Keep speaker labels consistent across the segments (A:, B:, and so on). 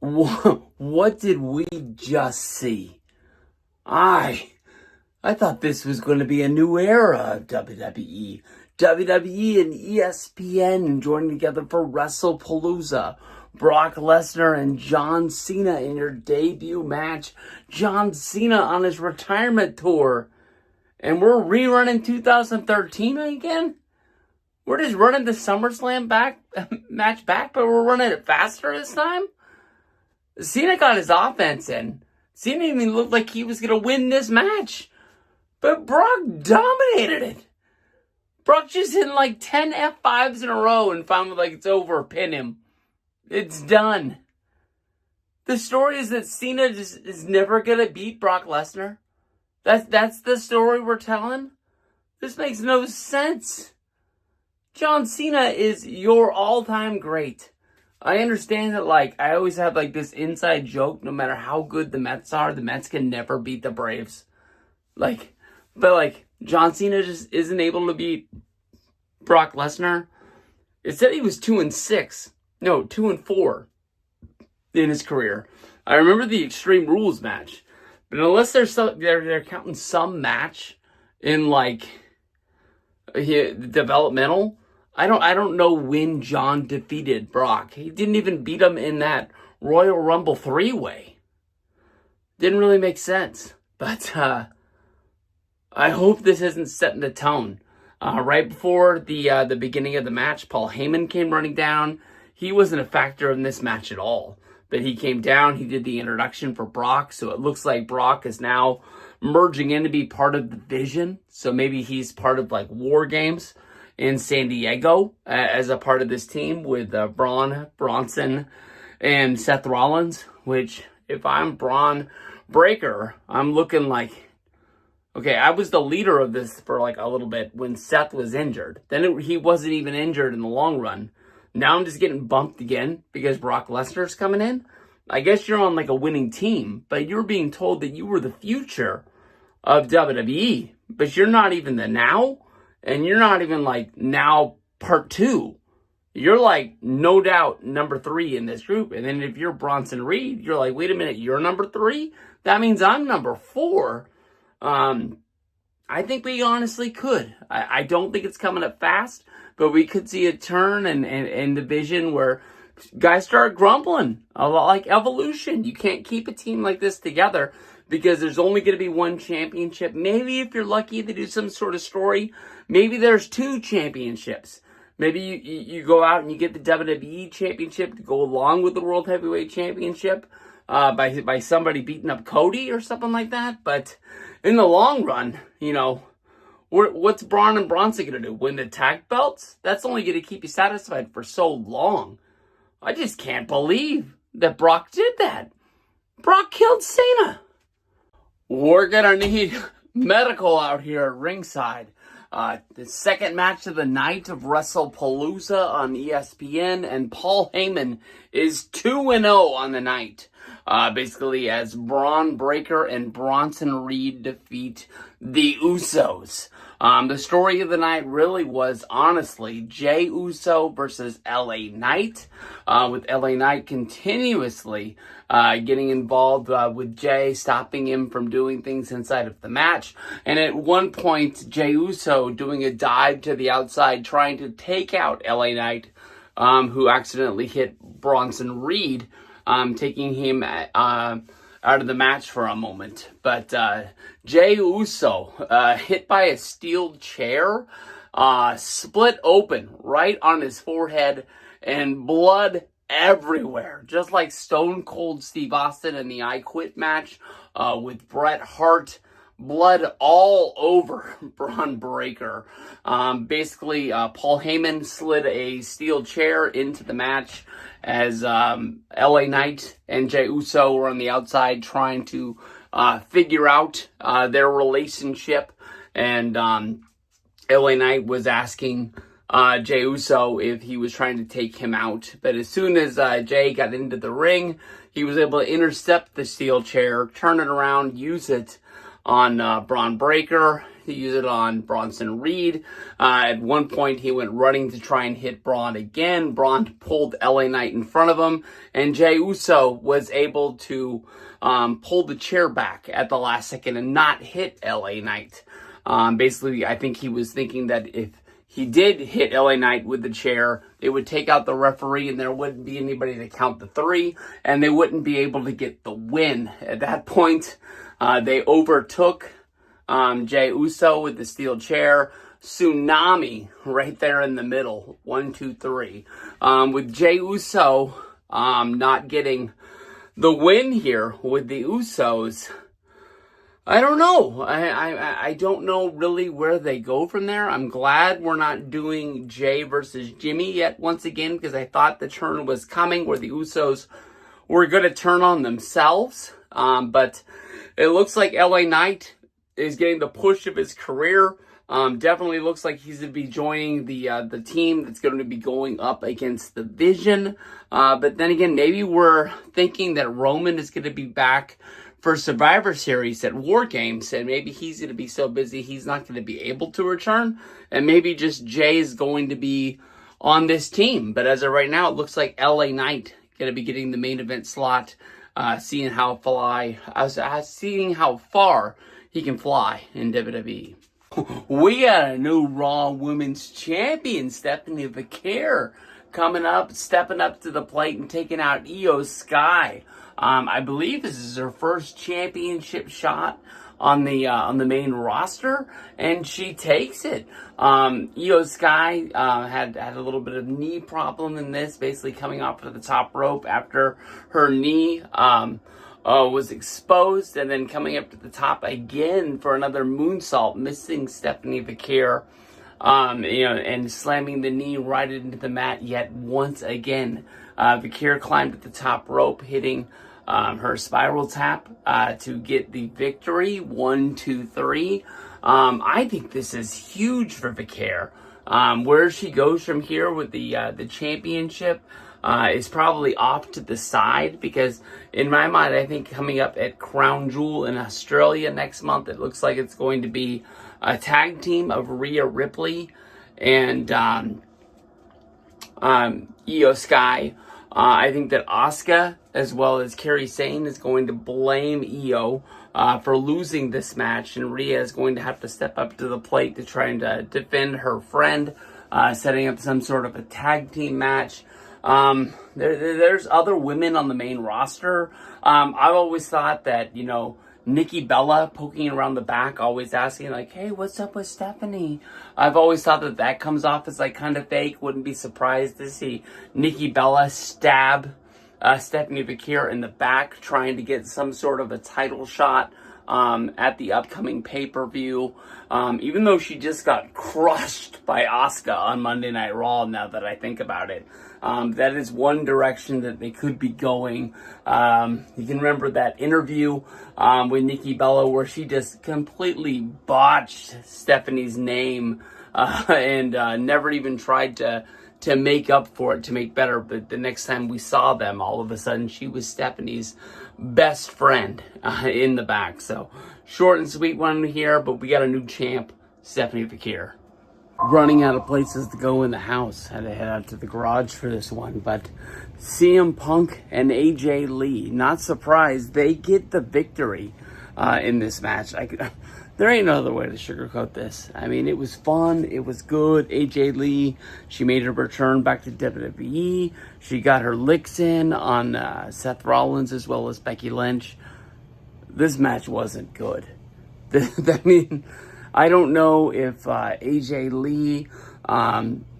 A: What did we just see? I thought this was going to be a new era of WWE. WWE and ESPN joining together for Wrestlepalooza. Brock Lesnar and John Cena in your debut match. John Cena on his retirement tour. And we're rerunning 2013 again? We're just running the SummerSlam match back, but we're running it faster this time? Cena got his offense in. Cena even looked like he was going to win this match. But Brock dominated it. Brock just hit like 10 F5s in a row and finally like it's over, pin him. It's done. The story is that Cena just is never going to beat Brock Lesnar. That's the story we're telling? This makes no sense. John Cena is your all-time great. I understand that, like, I always have, like, this inside joke, no matter how good the Mets are, the Mets can never beat the Braves. But John Cena just isn't able to beat Brock Lesnar. It said he was 2-6. No, 2-4 in his career. I remember the Extreme Rules match. But unless they're counting some match in, like, developmental, I don't know when John defeated Brock. He didn't even beat him in that Royal Rumble 3-way. Didn't really make sense. But I hope this isn't setting the tone. Right before the beginning of the match, Paul Heyman came running down. He wasn't a factor in this match at all. But he came down, he did the introduction for Brock. So it looks like Brock is now merging in to be part of the Vision. So maybe he's part of like War Games in San Diego as a part of this team with Braun, Bronson, and Seth Rollins, which if I'm Braun Breaker, I'm looking like, okay, I was the leader of this for like a little bit when Seth was injured. Then he wasn't even injured in the long run. Now I'm just getting bumped again because Brock Lesnar's coming in. I guess you're on like a winning team, but you're being told that you were the future of WWE, but you're not even the now. And you're not even like now part 2. You're like no doubt number 3 in this group. And then if you're Bronson Reed, you're like, wait a minute, you're number 3? That means I'm number 4. I think we honestly could. I don't think it's coming up fast, but we could see a turn and division where guys start grumbling. A lot like Evolution. You can't keep a team like this together because there's only going to be one championship. Maybe if you're lucky to do some sort of story, maybe there's 2 championships. Maybe you go out and you get the WWE Championship to go along with the World Heavyweight Championship by somebody beating up Cody or something like that. But in the long run, you know, what's Braun and Bronson going to do? Win the tag belts? That's only going to keep you satisfied for so long. I just can't believe that Brock did that. Brock killed Cena. We're going to need medical out here at ringside. The second match of the night of Wrestlepalooza on ESPN, and Paul Heyman is 2-0 on the night. Basically as Braun Breaker and Bronson Reed defeat the Usos. The story of the night really was, honestly, Jey Uso versus LA Knight, with LA Knight continuously getting involved with Jey, stopping him from doing things inside of the match. And at one point, Jey Uso doing a dive to the outside, trying to take out LA Knight, who accidentally hit Bronson Reed, taking him out of the match for a moment. But Jey Uso, hit by a steel chair, split open right on his forehead, and blood everywhere. Just like Stone Cold Steve Austin in the I Quit match with Bret Hart. Blood all over Braun Breaker. Basically, Paul Heyman slid a steel chair into the match as LA Knight and Jey Uso were on the outside trying to figure out their relationship. And LA Knight was asking Jey Uso if he was trying to take him out. But as soon as Jey got into the ring, he was able to intercept the steel chair, turn it around, use it on Braun Breaker. He used it on Bronson Reed. At one point, he went running to try and hit Braun again. Braun pulled LA Knight in front of him, and Jey Uso was able to pull the chair back at the last second and not hit LA Knight. Basically, I think he was thinking that if he did hit LA Knight with the chair, it would take out the referee and there wouldn't be anybody to count the 3, and they wouldn't be able to get the win. At that point, they overtook Jey Uso with the steel chair. Tsunami right there in the middle. 1, 2, 3. With Jey Uso not getting the win here with the Usos, I don't know. I don't know really where they go from there. I'm glad we're not doing Jay versus Jimmy yet once again, because I thought the turn was coming where the Usos were going to turn on themselves. But it looks like LA Knight is getting the push of his career. Definitely looks like he's going to be joining the team that's going to be going up against the Vision. But then again, maybe we're thinking that Roman is going to be back for Survivor Series at War Games, and maybe he's going to be so busy he's not going to be able to return, and maybe just Jay is going to be on this team. But as of right now, it looks like LA Knight going to be getting the main event slot, seeing how far he can fly in WWE. We got a new Raw Women's Champion, Stephanie Vaquer, coming up, stepping up to the plate and taking out Io Sky. I believe this is her first championship shot on the main roster, and she takes it. Io Sky had a little bit of knee problem in this, basically coming off of the top rope after her knee was exposed, and then coming up to the top again for another moonsault, missing Stephanie Vaquer, and slamming the knee right into the mat yet once again. Vaquer climbed at the top rope, hitting her spiral tap to get the victory. 1, 2, 3. I think this is huge for Vaquer. Where she goes from here with the championship is probably off to the side, because in my mind, I think coming up at Crown Jewel in Australia next month, it looks like it's going to be a tag team of Rhea Ripley and Io Sky. I think that Asuka, as well as Kairi Sane, is going to blame Io for losing this match, and Rhea is going to have to step up to the plate to try and defend her friend, setting up some sort of a tag team match. There's other women on the main roster. I've always thought that, Nikki Bella poking around the back, always asking like, hey, what's up with Stephanie? I've always thought that comes off as like kind of fake. Wouldn't be surprised to see Nikki Bella stab Stephanie Vaquer in the back, trying to get some sort of a title shot at the upcoming pay-per-view. Even though she just got crushed by Asuka on Monday Night Raw, now that I think about it. That is one direction that they could be going. You can remember that interview with Nikki Bella where she just completely botched Stephanie's name and never even tried to make up for it, to make better. But the next time we saw them, all of a sudden she was Stephanie's best friend in the back. So short and sweet one here, but we got a new champ, Stephanie Vaquer. Running out of places to go in the house. Had to head out to the garage for this one. But CM Punk and AJ Lee, not surprised, they get the victory in this match. There ain't no other way to sugarcoat this. I mean, it was fun. It was good. AJ Lee, she made her return back to WWE. She got her licks in on Seth Rollins as well as Becky Lynch. This match wasn't good. I mean, I don't know if AJ Lee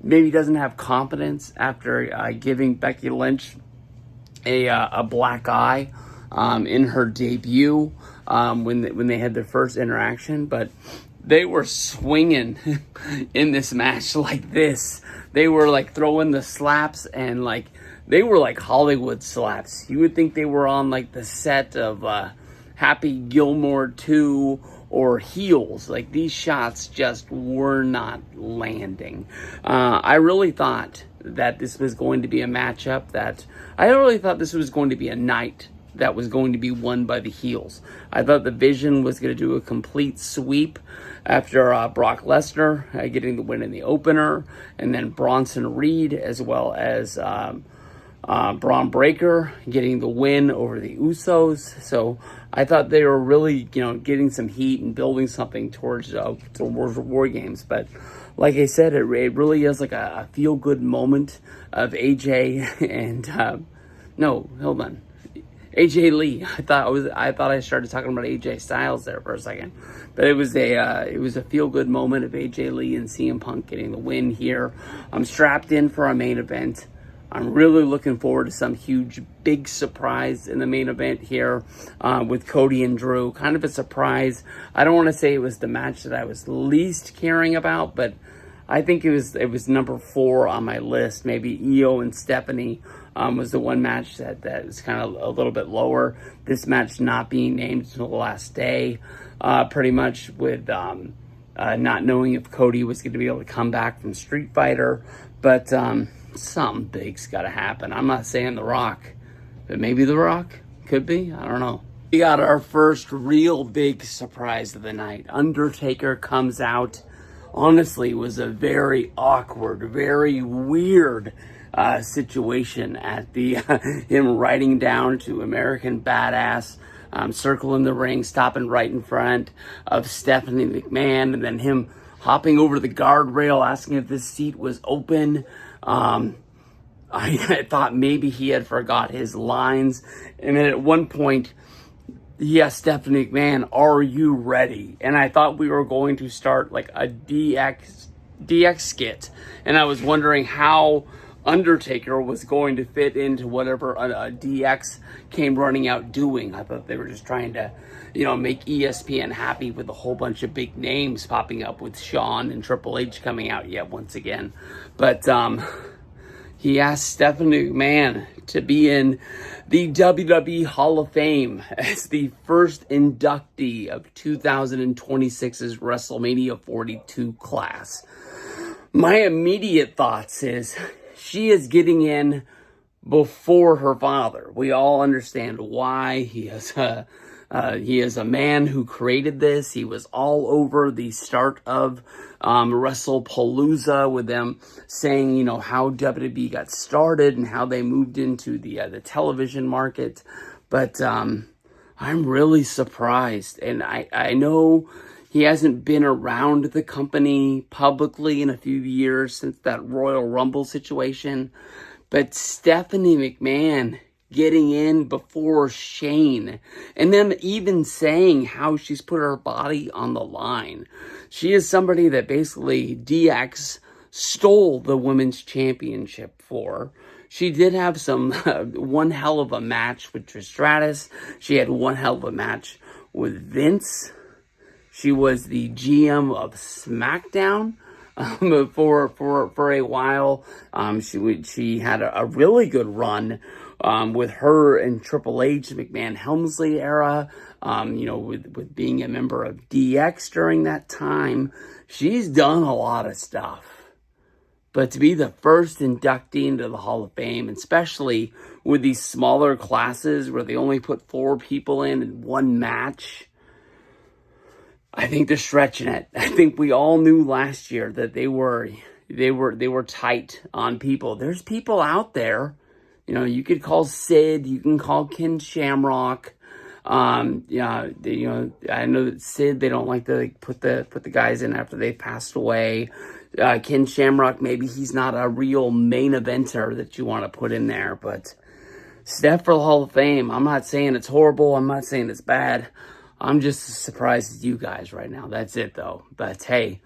A: maybe doesn't have confidence after giving Becky Lynch a black eye in her debut when they had their first interaction, but they were swinging in this match like this. They were like throwing the slaps, and like they were like Hollywood slaps. You would think they were on like the set of Happy Gilmore 2 or Heels. Like, these shots just were not landing. I really thought that this was going to be a matchup I really thought this was going to be a night that was going to be won by the heels. I thought the Vision was going to do a complete sweep after Brock Lesnar getting the win in the opener, and then Bronson Reed as well as Braun Breaker getting the win over the Usos. So I thought they were really, getting some heat and building something towards War Games. But like I said, it really is like a feel-good moment of AJ and no, hold on, AJ Lee. I thought I started talking about AJ Styles there for a second, but it was a feel-good moment of AJ Lee and CM Punk getting the win here. I'm strapped in for our main event. I'm really looking forward to some huge, big surprise in the main event here with Cody and Drew. Kind of a surprise. I don't want to say it was the match that I was least caring about, but I think it was number 4 on my list. Maybe Io and Stephanie was the one match that was kind of a little bit lower. This match not being named until the last day, pretty much with not knowing if Cody was going to be able to come back from Street Fighter, but something big's got to happen. I'm not saying The Rock, but maybe The Rock. Could be. I don't know. We got our first real big surprise of the night. Undertaker comes out. Honestly, it was a very awkward, very weird situation at the him riding down to American Badass, circling the ring, stopping right in front of Stephanie McMahon, and then him hopping over the guardrail, asking if this seat was open. I thought maybe he had forgot his lines. And then at one point, he asked Stephanie McMahon, "Are you ready?" And I thought we were going to start like a DX skit. And I was wondering how Undertaker was going to fit into whatever a DX came running out doing. I thought they were just trying to, make ESPN happy with a whole bunch of big names popping up with Shawn and Triple H coming out yet once again. But he asked Stephanie McMahon to be in the WWE Hall of Fame as the first inductee of 2026's WrestleMania 42 class. My immediate thoughts is she is getting in before her father. We all understand why. He is a man who created this. He was all over the start of Wrestlepalooza with them saying, how WWE got started and how they moved into the television market. But I'm really surprised. And I know he hasn't been around the company publicly in a few years since that Royal Rumble situation. But Stephanie McMahon getting in before Shane, and them even saying how she's put her body on the line. She is somebody that basically DX stole the women's championship for. She did have some one hell of a match with Trish Stratus. She had one hell of a match with Vince. She was the GM of SmackDown for a while. She had a really good run with her and Triple H, McMahon Helmsley era, with being a member of DX during that time. She's done a lot of stuff. But to be the first inductee into the Hall of Fame, especially with these smaller classes where they only put 4 people in one match, I think they're stretching it. I think we all knew last year that they were tight on people. There's people out there. You could call Sid, you can call Ken Shamrock. I know that Sid, they don't like to put the guys in after they passed away. Ken Shamrock, maybe he's not a real main eventer that you want to put in there, but Steph for the Hall of Fame, I'm not saying it's horrible, I'm not saying it's bad. I'm just as surprised as you guys right now. That's it though. But hey,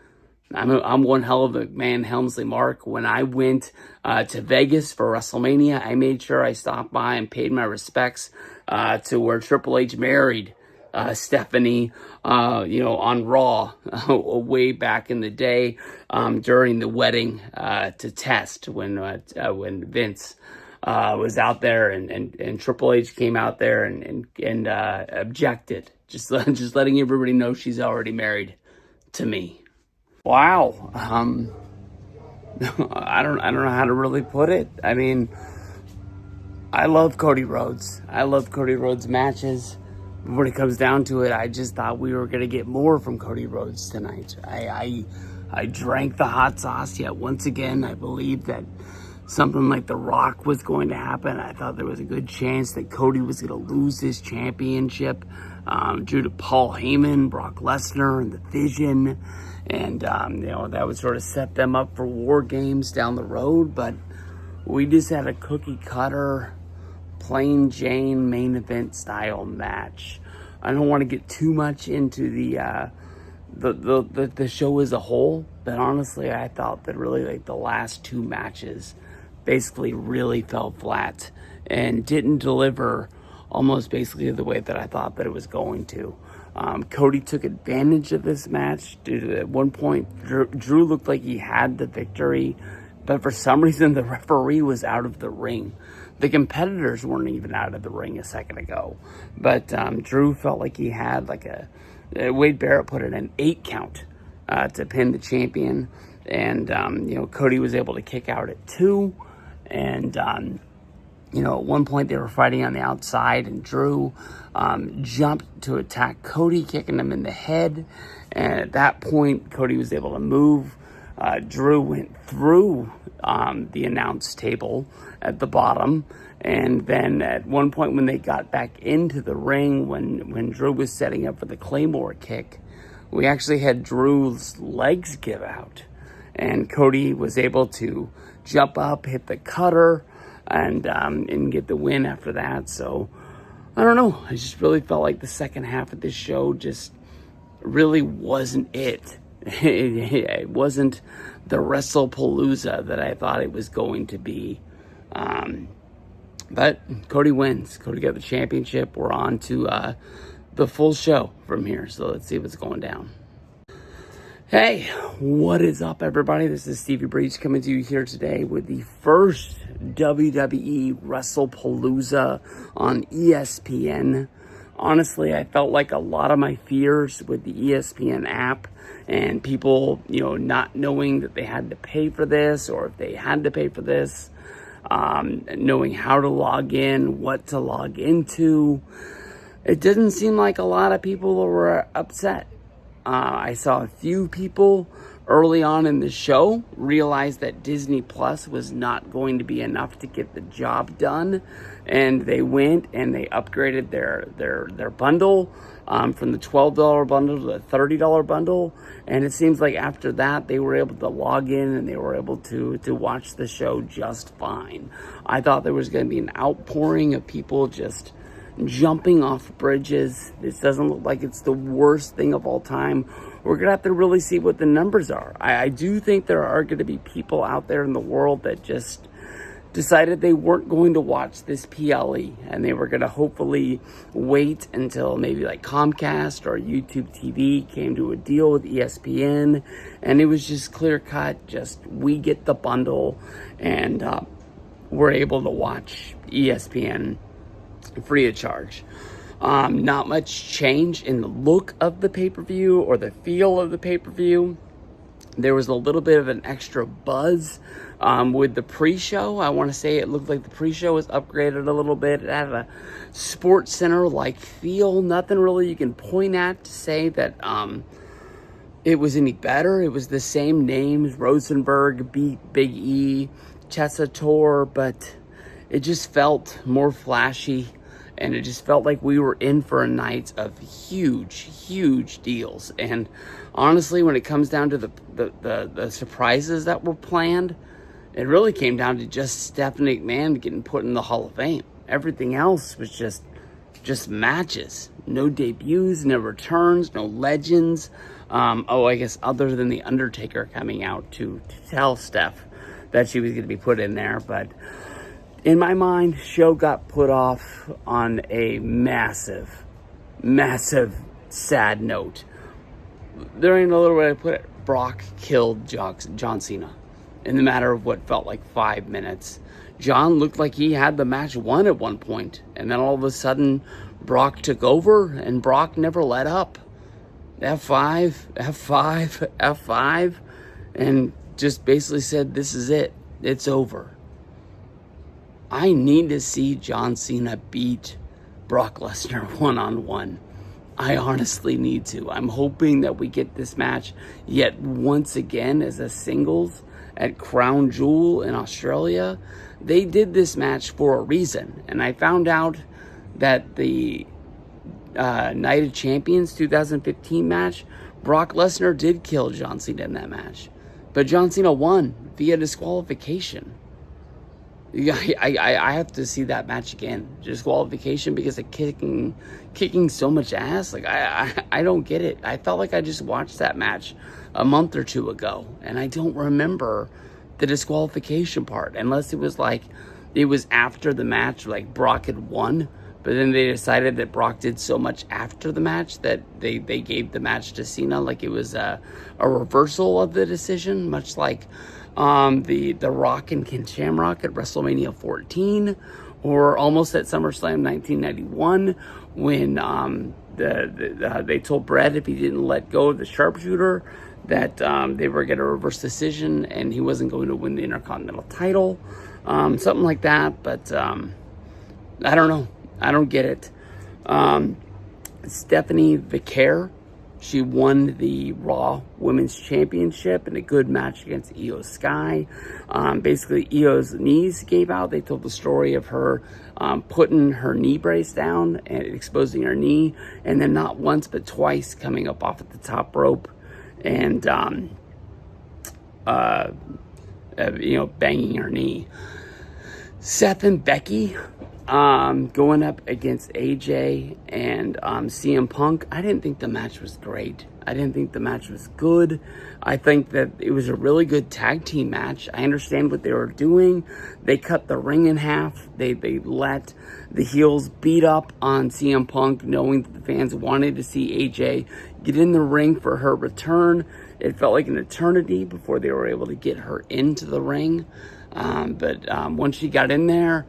A: I'm one hell of a McMahon Helmsley mark. When I went to Vegas for WrestleMania, I made sure I stopped by and paid my respects to where Triple H married Stephanie, on Raw way back in the day during the wedding to Test when Vince was out there and Triple H came out there and objected. Just letting everybody know she's already married to me. Wow. I don't know how to really put it. I mean, I love Cody Rhodes. I love Cody Rhodes matches. When it comes down to it, I just thought we were going to get more from Cody Rhodes tonight. I drank the hot sauce yet once again. I believe that something like The Rock was going to happen. I thought there was a good chance that Cody was going to lose his championship due to Paul Heyman, Brock Lesnar, and the Vision. And, that would sort of set them up for War Games down the road. But we just had a cookie cutter, plain Jane main event style match. I don't want to get too much into the show as a whole, but honestly, I thought that really like the last two matches basically really fell flat and didn't deliver almost basically the way that I thought that it was going to. Cody took advantage of this match due to at one point Drew looked like he had the victory, but for some reason the referee was out of the ring. The competitors weren't even out of the ring a second ago, but Drew felt like he had like Wade Barrett put it an 8 count to pin the champion, and Cody was able to kick out at 2, and at one point they were fighting on the outside, and Drew jumped to attack Cody, kicking him in the head, and at that point Cody was able to move. Drew went through the announce table at the bottom, and then at one point when they got back into the ring, when Drew was setting up for the Claymore kick, we actually had Drew's legs give out, and Cody was able to jump up, hit the cutter, and get the win after that. So I don't know, I just really felt like the second half of this show just really wasn't it. It wasn't the Wrestlepalooza that I thought it was going to be. But Cody wins. Cody got the championship. We're on to the full show from here. So let's see what's going down. Hey, what is up, everybody? This is Stevie Breach coming to you here today with the first WWE Wrestlepalooza on ESPN. Honestly, I felt like a lot of my fears with the ESPN app and people, not knowing that they had to pay for this, or if they had to pay for this, knowing how to log in, what to log into. It didn't seem like a lot of people were upset. I saw a few people early on in the show realize that Disney Plus was not going to be enough to get the job done, and they went and they upgraded their bundle from the $12 bundle to the $30 bundle, and it seems like after that they were able to log in and they were able to watch the show just fine. I thought there was going to be an outpouring of people just jumping off bridges. This doesn't look like it's the worst thing of all time. We're going to have to really see what the numbers are. I do think there are going to be people out there in the world that just decided they weren't going to watch this PLE, and they were going to hopefully wait until maybe like Comcast or YouTube TV came to a deal with ESPN, and it was just clear cut, just we get the bundle, and we're able to watch ESPN free of charge. Not much change in the look of the pay-per-view or the feel of the pay-per-view. There was a little bit of an extra buzz with the pre-show. I want to say it looked like the pre-show was upgraded a little bit. It had a Sports Center-like feel. Nothing really you can point at to say that it was any better. It was the same names. Rosenberg beat Big E, Chesator, but it just felt more flashy. And it just felt like we were in for a night of huge deals. And honestly, when it comes down to the surprises that were planned, it really came down to just Stephanie McMahon getting put in the Hall of Fame. Everything else was just matches. No debuts, no returns, no legends. I guess other than the Undertaker coming out to tell Steph that she was going to be put in there. But in my mind, show got put off on a massive sad note. There ain't no other way to put it. Brock killed John Cena in the matter of what felt like 5 minutes. John looked like he had the match won at one point, and then all of a sudden Brock took over, and Brock never let up. F5, F5, F5, and just basically said, this is it. It's over. I need to see John Cena beat Brock Lesnar one-on-one. I honestly need to. I'm hoping that we get this match yet once again as a singles at Crown Jewel in Australia. They did this match for a reason, and I found out that the Night of Champions 2015 match, Brock Lesnar did kill John Cena in that match, but John Cena won via disqualification. I have to see that match again. Disqualification because of kicking so much ass. Like, I don't get it. I felt like I just watched that match a month or two ago, and I don't remember the disqualification part, unless it was like, it was after the match, like Brock had won, but then they decided that Brock did so much after the match that they gave the match to Cena, like it was a reversal of the decision, much like the Rock and Ken Shamrock at WrestleMania 14, or almost at SummerSlam 1991, when they told Brett if he didn't let go of the sharpshooter that they were going to reverse decision and he wasn't going to win the Intercontinental title, something like that. But I don't know. I don't get it. Stephanie Vicaire, she won the Raw Women's Championship in a good match against Io Sky. Basically, Io's knees gave out. They told the story of her putting her knee brace down and exposing her knee, and then not once but twice coming up off at the top rope and, banging her knee. Seth and Becky going up against AJ and CM Punk. I didn't think the match was great. I didn't think the match was good. I think that it was a really good tag team match. I understand what they were doing. They cut the ring in half. They let the heels beat up on CM Punk, knowing that the fans wanted to see AJ get in the ring for her return. It felt like an eternity before they were able to get her into the ring. But once she got in there,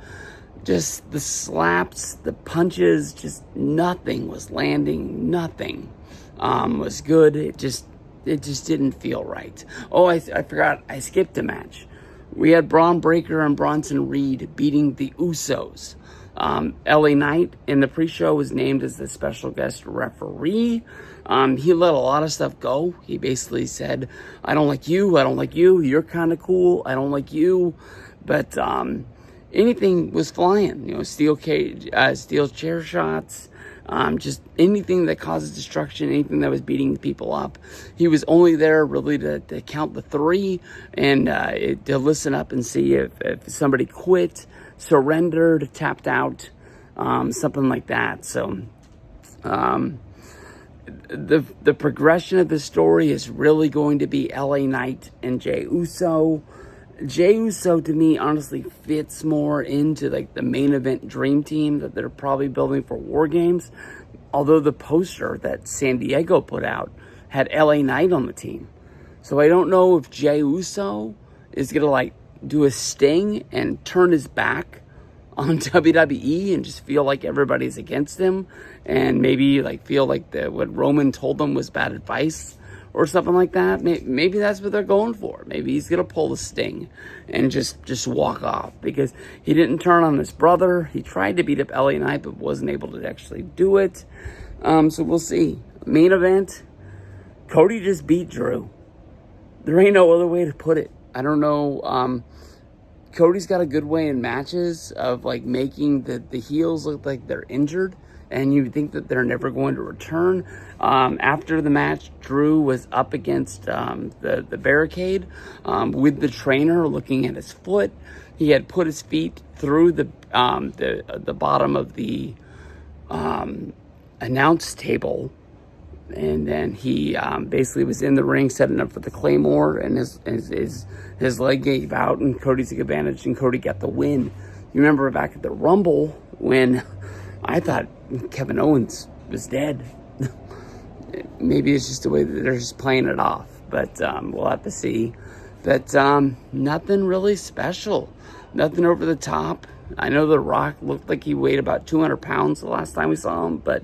A: just the slaps, the punches, just nothing was landing. Nothing was good. It just didn't feel right. Oh, I forgot. I skipped a match. We had Braun Breaker and Bronson Reed beating the Usos. LA Knight in the pre-show was named as the special guest referee. He let a lot of stuff go. He basically said, I don't like you. You're kind of cool. I don't like you. But anything was flying, steel chair shots, just anything that causes destruction, anything that was beating people up. He was only there really to count the three and to listen up and see if somebody quit, surrendered, tapped out, something like that. So the progression of the story is really going to be LA Knight and Jey Uso. Jey Uso, to me, honestly fits more into like the main event dream team that they're probably building for War Games. Although the poster that San Diego put out had LA Knight on the team. So I don't know if Jey Uso is going to like do a sting and turn his back on WWE and just feel like everybody's against him and maybe like feel like what Roman told them was bad advice or something like that. Maybe that's what they're going for. Maybe he's going to pull the sting and just walk off because he didn't turn on his brother. He tried to beat up LA Knight but wasn't able to actually do it. So we'll see. Main event, Cody just beat Drew. There ain't no other way to put it. I don't know. Cody's got a good way in matches of like making the heels look like they're injured and you think that they're never going to return. After the match, Drew was up against the barricade with the trainer looking at his foot. He had put his feet through the bottom of the announce table, and then he basically was in the ring setting up for the Claymore, and his leg gave out, and Cody took advantage, and Cody got the win. You remember back at the Rumble when I thought Kevin Owens was dead. Maybe it's just the way that they're just playing it off, but we'll have to see. But nothing really special, nothing over the top. I know The Rock looked like he weighed about 200 pounds the last time we saw him, but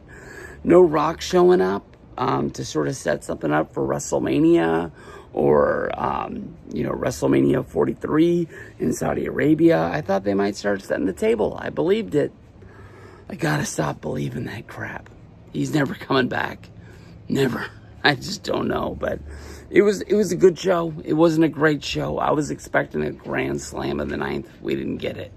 A: no Rock showing up to sort of set something up for WrestleMania or, WrestleMania 43 in Saudi Arabia. I thought they might start setting the table. I believed it. I gotta stop believing that crap. He's never coming back. Never. I just don't know. But it was a good show. It wasn't a great show. I was expecting a grand slam of the ninth. We didn't get it.